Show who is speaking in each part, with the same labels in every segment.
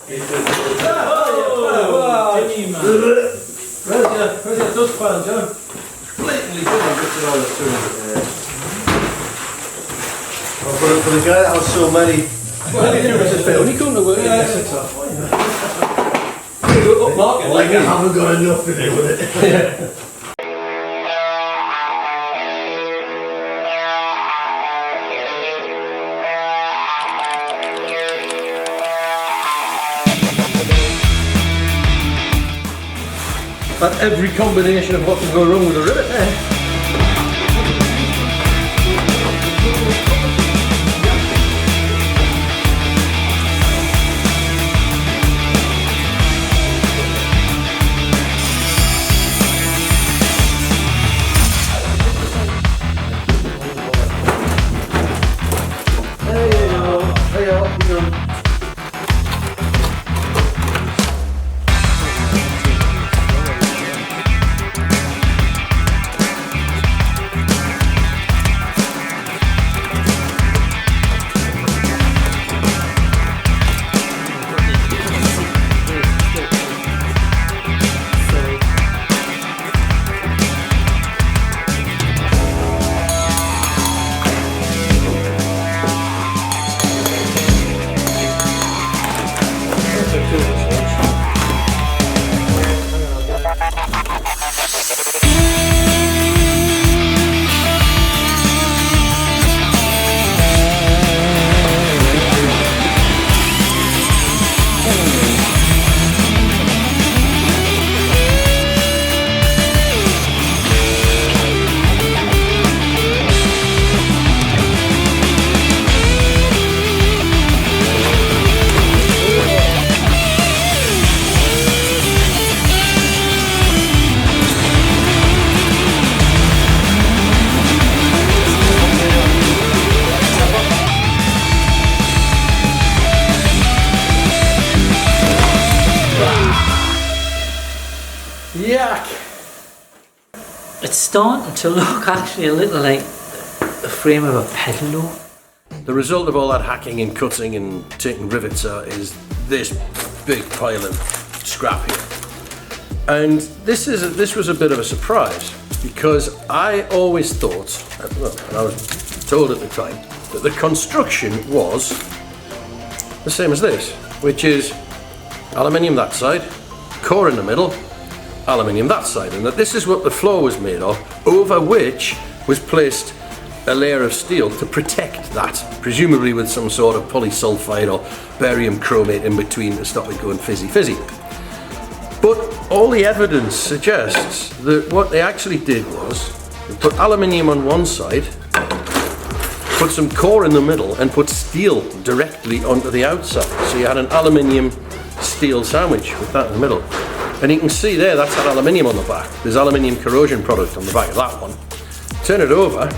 Speaker 1: Where's your dust pile, John? Blatantly good on putting all this through.
Speaker 2: For the guy that has so many.
Speaker 1: Well, you know, it's a bit honeycomb to work.
Speaker 2: Like I haven't got enough to do with it.
Speaker 1: But every combination of what can go wrong with a rivet there. Yuck!
Speaker 3: It's starting to look actually a little like the frame of a pedal.
Speaker 4: The result of all that hacking and cutting and taking rivets out is this big pile of scrap here. And this was a bit of a surprise because I always thought, well, and I was told at the time, that the construction was the same as this, which is aluminium that side, core in the middle, aluminium that side, and that this is what the floor was made of, over which was placed a layer of steel to protect that, presumably with some sort of polysulfide or barium chromate in between to stop it going fizzy. But all the evidence suggests that what they actually did was they put aluminium on one side, put some core in the middle, and put steel directly onto the outside. So you had an aluminium steel sandwich with that in the middle. And you can see there, that's that aluminium on the back. There's aluminium corrosion product on the back of that one. Turn it over,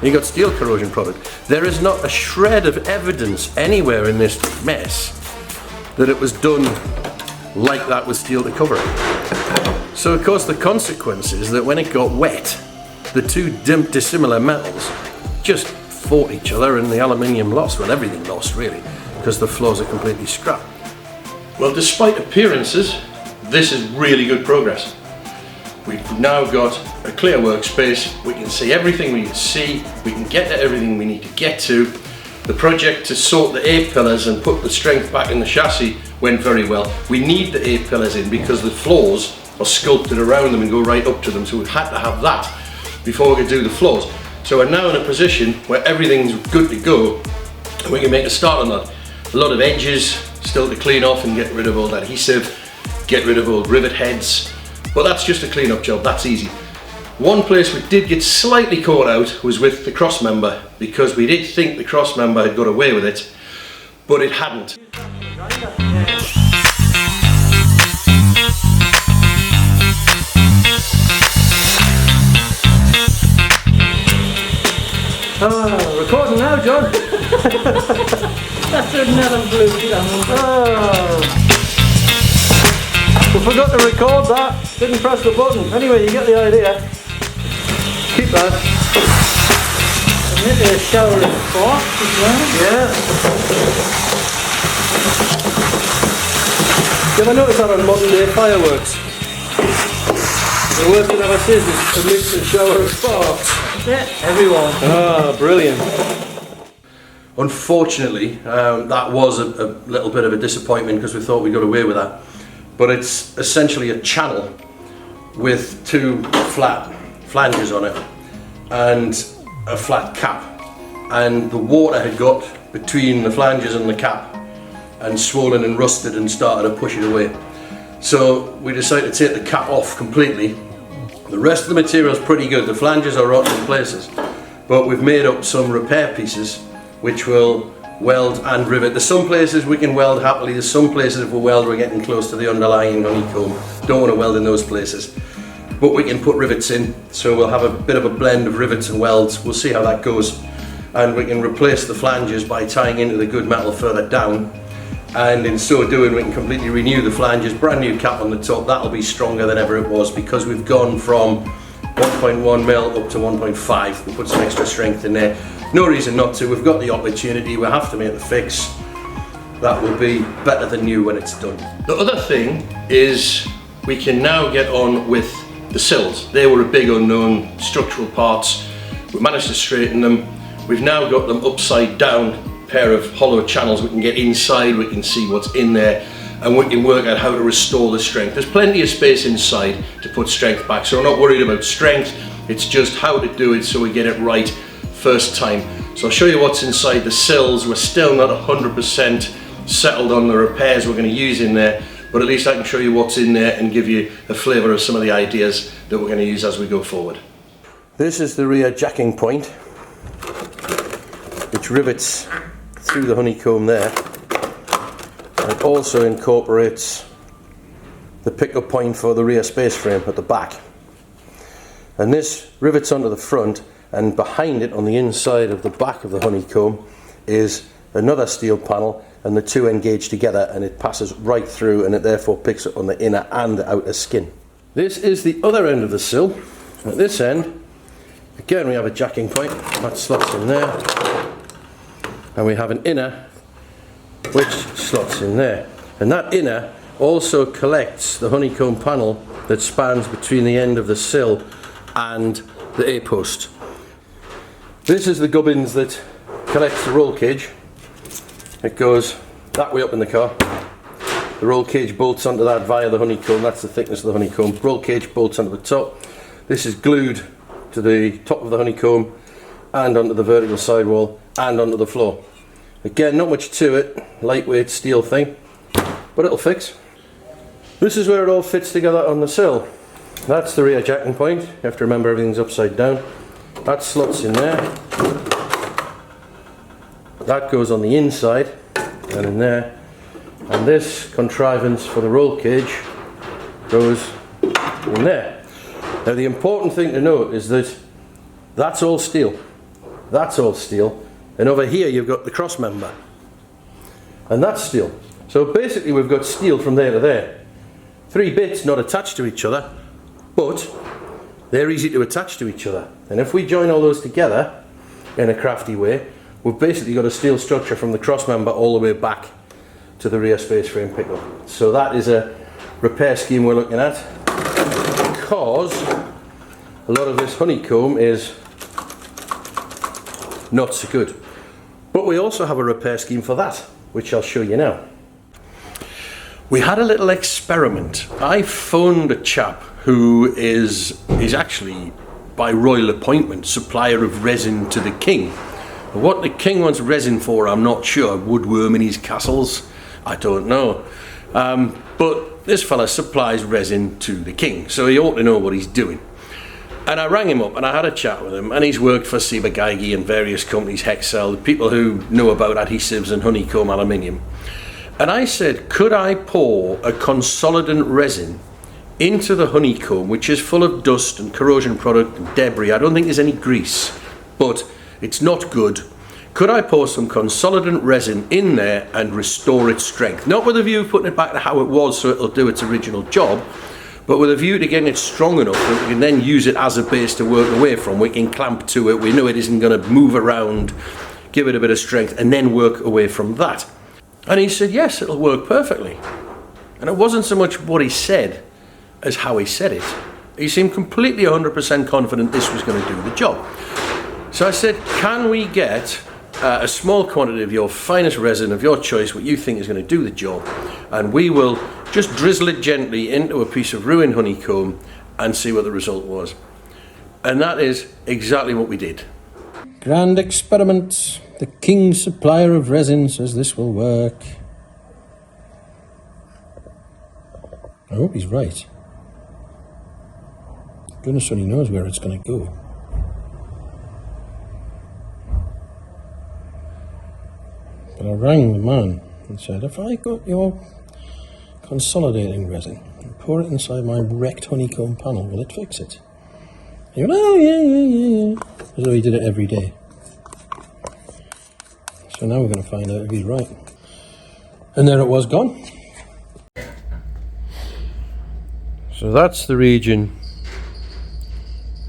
Speaker 4: you got steel corrosion product. There is not a shred of evidence anywhere in this mess that it was done like that with steel to cover it. So of course the consequence is that when it got wet, the two dissimilar metals just fought each other and the aluminium lost. Well, everything lost really, because the floors are completely scrap. Well, despite appearances, this is really good progress. We've now got a clear workspace, we can see everything we need to see, we can get to everything we need to get to. The project to sort the A-pillars and put the strength back in the chassis went very well. We need the A-pillars in because the floors are sculpted around them and go right up to them, so we had to have that before we could do the floors. So we're now in a position where everything's good to go and we can make a start on that. A lot of edges still to clean off and get rid of all that adhesive, get rid of old rivet heads, but that's just a clean up job, that's easy. One place we did get slightly caught out was with the Crossmember, because we did think the Crossmember had got away with it, but it hadn't.
Speaker 1: Oh, recording now, John.
Speaker 3: That's another blue
Speaker 1: Oh. We forgot to record that, didn't press the button. Anyway, you get the idea. Keep that.
Speaker 3: Maybe a shower of sparks as well.
Speaker 1: Yeah. You ever notice that on modern day fireworks? The word that ever says is a mix and shower of sparks.
Speaker 3: Yeah, everyone.
Speaker 1: Ah, brilliant.
Speaker 4: Unfortunately, that was a little bit of a disappointment because we thought we got away with that. But it's essentially a channel with two flat flanges on it and a flat cap. And the water had got between the flanges and the cap and swollen and rusted and started to push it away. So we decided to take the cap off completely. The rest of the material is pretty good. The flanges are rotten in places, but we've made up some repair pieces which will weld and rivet. There's some places we can weld happily, there's some places if we weld we're getting close to the underlying honeycomb. Don't want to weld in those places. But we can put rivets in, so we'll have a bit of a blend of rivets and welds. We'll see how that goes. And we can replace the flanges by tying into the good metal further down. And in so doing we can completely renew the flanges, brand new cap on the top. That'll be stronger than ever it was because we've gone from 1.1 mil up to 1.5. We put some extra strength in there. No reason not to. We've got the opportunity. We have to make the fix. That will be better than new when it's done. The other thing is we can now get on with the sills. They were a big unknown, structural parts. We managed to straighten them. We've now got them upside down, pair of hollow channels. We can get inside, we can see what's in there, and we can work out how to restore the strength. There's plenty of space inside to put strength back, so we're not worried about strength. It's just how to do it so we get it right first time. So I'll show you what's inside the sills. We're still not 100% settled on the repairs we're going to use in there, but at least I can show you what's in there and give you a flavour of some of the ideas that we're going to use as we go forward. This is the rear jacking point, which rivets through the honeycomb there. It also incorporates the pickup point for the rear space frame at the back. And this rivets onto the front, and behind it on the inside of the back of the honeycomb is another steel panel, and the two engage together and it passes right through, and it therefore picks up on the inner and the outer skin. This is the other end of the sill. At this end, again we have a jacking point that slots in there, and we have an inner which slots in there, and that inner also collects the honeycomb panel that spans between the end of the sill and the A-post. This is the gubbins that collects the roll cage. It goes that way up in the car. The roll cage bolts onto that via the honeycomb. That's the thickness of the honeycomb. Roll cage bolts onto the top. This is glued to the top of the honeycomb and onto the vertical sidewall and onto the floor. Again, not much to it, lightweight steel thing, but it'll fix. This is where it all fits together on the sill. That's the rear jacking point. You have to remember everything's upside down. That slots in there. That goes on the inside and in there. And this contrivance for the roll cage goes in there. Now the important thing to note is that that's all steel. That's all steel. And over here you've got the Crossmember. And that's steel. So basically we've got steel from there to there. 3 bits not attached to each other, but they're easy to attach to each other. And if we join all those together in a crafty way, we've basically got a steel structure from the Crossmember all the way back to the rear space frame pickup. So that is a repair scheme we're looking at, because a lot of this honeycomb is not so good. But we also have a repair scheme for that, which I'll show you now. We had a little experiment. I phoned a chap who is actually, by royal appointment, supplier of resin to the king. What the king wants resin for, I'm not sure. Woodworm in his castles? I don't know. But this fella supplies resin to the king, so he ought to know what he's doing. And I rang him up and I had a chat with him, and he's worked for Ciba-Geigy and various companies, Hexcel, people who know about adhesives and honeycomb aluminium. And I said, could I pour a consolidant resin into the honeycomb, which is full of dust and corrosion product and debris. I don't think there's any grease, but it's not good. Could I pour some consolidant resin in there and restore its strength? Not with a view of putting it back to how it was so it'll do its original job, but with a view to getting it strong enough that we can then use it as a base to work away from. We can clamp to it, we know it isn't going to move around, give it a bit of strength, and then work away from that. And he said, yes, it'll work perfectly. And it wasn't so much what he said as how he said it. He seemed completely 100% confident this was going to do the job. So I said, can we get a small quantity of your finest resin of your choice, what you think is going to do the job, and we will just drizzle it gently into a piece of ruined honeycomb and see what the result was. And that is exactly what we did. Grand experiment. The king supplier of resin says this will work. I hope he's right. Goodness only knows where it's going to go. But I rang the man and said, if I got your consolidating resin and pour it inside my wrecked honeycomb panel, will it fix it? He went, oh yeah. As though he did it every day. So now we're going to find out if he's right. And there it was, gone. So that's the region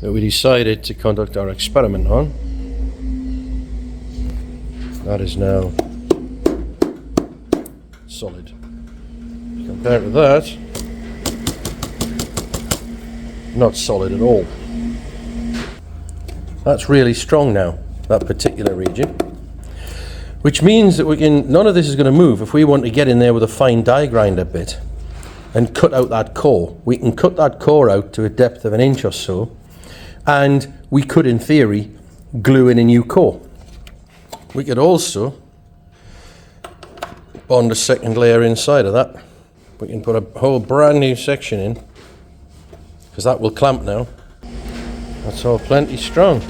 Speaker 4: that we decided to conduct our experiment on. That is now solid. Compared to that, not solid at all. That's really strong now, that particular region. Which means that none of this is going to move. If we want to get in there with a fine die grinder bit and cut out that core, we can cut that core out to a depth of 1 inch or so, and we could, in theory, glue in a new core. We could also bond a second layer inside of that. We can put a whole brand new section in, because that will clamp now. That's all plenty strong.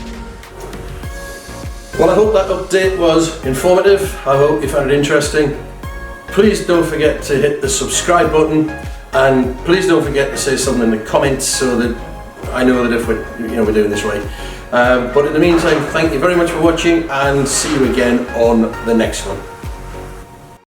Speaker 4: Well, I hope that update was informative. I hope you found it interesting. Please don't forget to hit the subscribe button, and please don't forget to say something in the comments so that I know that if we're doing this right. But in the meantime, thank you very much for watching, and see you again on the next one.